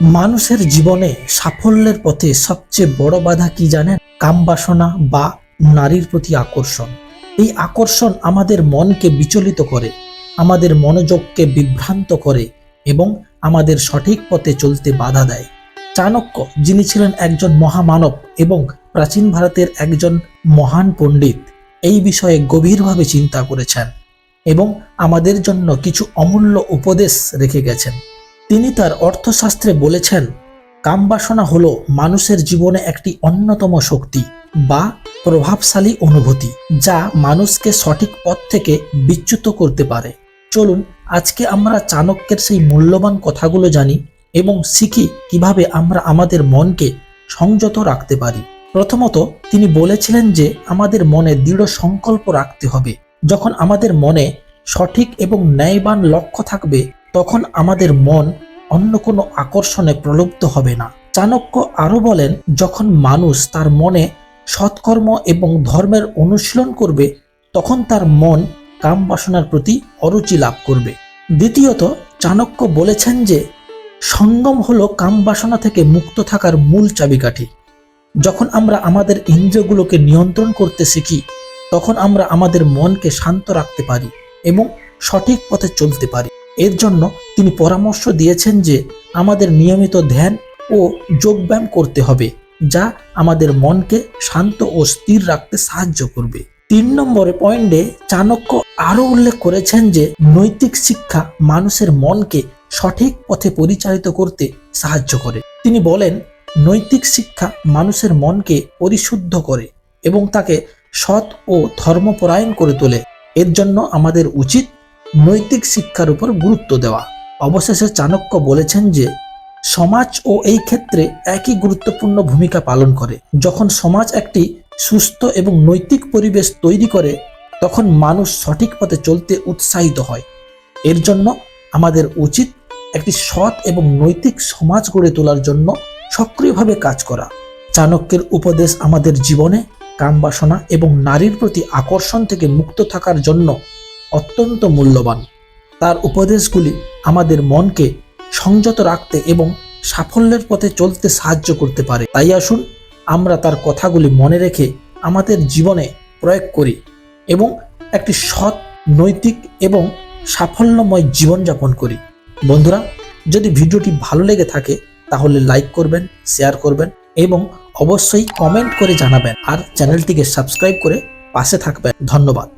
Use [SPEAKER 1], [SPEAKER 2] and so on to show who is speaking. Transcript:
[SPEAKER 1] মানুষের জীবনে সাফল্যের পথে সবচেয়ে বড় বাধা কি জানেন? কামবাসনা বা নারীর প্রতি আকর্ষণ। এই আকর্ষণ আমাদের মনকে বিচলিত করে, আমাদের মনোযোগকে বিভ্রান্ত করে এবং আমাদের সঠিক পথে চলতে বাধা দেয়। চাণক্য, যিনি ছিলেন একজন মহামানব এবং প্রাচীন ভারতের একজন মহান পণ্ডিত, এই বিষয়ে গভীরভাবে চিন্তা করেছেন এবং আমাদের জন্য কিছু অমূল্য উপদেশ রেখে গেছেন। তিনি তার অর্থশাস্ত্রে বলেছেন, কামবাসনা হলো মানুষের জীবনে একটি অন্যতম শক্তি বা প্রভাবশালী অনুভূতি, যা মানুষকে সঠিক পথ থেকে বিচ্যুত করতে পারে। চলুন আজকে আমরা চাণক্যের সেই মূল্যবান কথাগুলো জানি এবং শিখি কিভাবে আমরা আমাদের মনকে সংযত রাখতে পারি। প্রথমত, তিনি বলেছিলেন যে আমাদের মনে দৃঢ় সংকল্প রাখতে হবে। যখন আমাদের মনে সঠিক এবং ন্যায়বান লক্ষ্য থাকবে, তখন আমাদের মন অন্য কোনো আকর্ষণে প্রলুব্ধ হবে না। চাণক্য আরো বলেন, যখন মানুষ তার মনে সৎকর্ম এবং ধর্মের অনুশীলন করবে, তখন তার মন কামবাসনার প্রতি অরুচি লাভ করবে। দ্বিতীয়ত, চাণক্য বলেছেন যে সঙ্গম হলো কামবাসনা থেকে মুক্ত থাকার মূল চাবিকাঠি। যখন আমরা আমাদের ইন্দ্রিয়গুলোকে নিয়ন্ত্রণ করতে শিখি, তখন আমরা আমাদের মনকে শান্ত রাখতে পারি এবং সঠিক পথে চলতে পারি। এর জন্য তিনি পরামর্শ দিয়েছেন যে আমাদের নিয়মিত ধ্যান ও যোগব্যায়াম করতে হবে, যা আমাদের মনকে শান্ত ও স্থির রাখতে সাহায্য করবে। 3 নম্বরে পয়েন্টে চাণক্য আরো উল্লেখ করেছেন যে নৈতিক শিক্ষা মানুষের মনকে সঠিক পথে পরিচালিত করতে সাহায্য করে। তিনি বলেন, নৈতিক শিক্ষা মানুষের মনকে পরিশুদ্ধ করে এবং তাকে সৎ ও ধর্মপরায়ণ করে তোলে। এর জন্য আমাদের উচিত নৈতিক শিক্ষার উপর গুরুত্ব দেওয়া। অবশেষে চাণক্য বলেছেন যে সমাজ ও এই ক্ষেত্রে একই গুরুত্বপূর্ণ ভূমিকা পালন করে। যখন সমাজ একটি সুস্থ এবং নৈতিক পরিবেশ তৈরি করে, তখন মানুষ সঠিক পথে চলতে উৎসাহিত হয়। এর জন্য আমাদের উচিত একটি সৎ এবং নৈতিক সমাজ গড়ে তোলার জন্য সক্রিয়ভাবে কাজ করা। চাণক্যের উপদেশ আমাদের জীবনে কামবাসনা এবং নারীর প্রতি আকর্ষণ থেকে মুক্ত থাকার জন্য অত্যন্ত মূল্যবান। তার উপদেশগুলি আমাদের মনকে সংযত রাখতে এবং সাফল্যের পথে চলতে সাহায্য করতে পারে। তাই আসুন আমরা তার কথাগুলি মনে রেখে আমাদের জীবনে প্রয়োগ করি এবং একটি সৎ, নৈতিক এবং সাফল্যময় জীবনযাপন করি। বন্ধুরা, যদি ভিডিওটি ভালো লেগে থাকে তাহলে লাইক করবেন, শেয়ার করবেন এবং অবশ্যই কমেন্ট করে জানাবেন, আর চ্যানেলটিকে সাবস্ক্রাইব করে পাশে থাকবেন। ধন্যবাদ।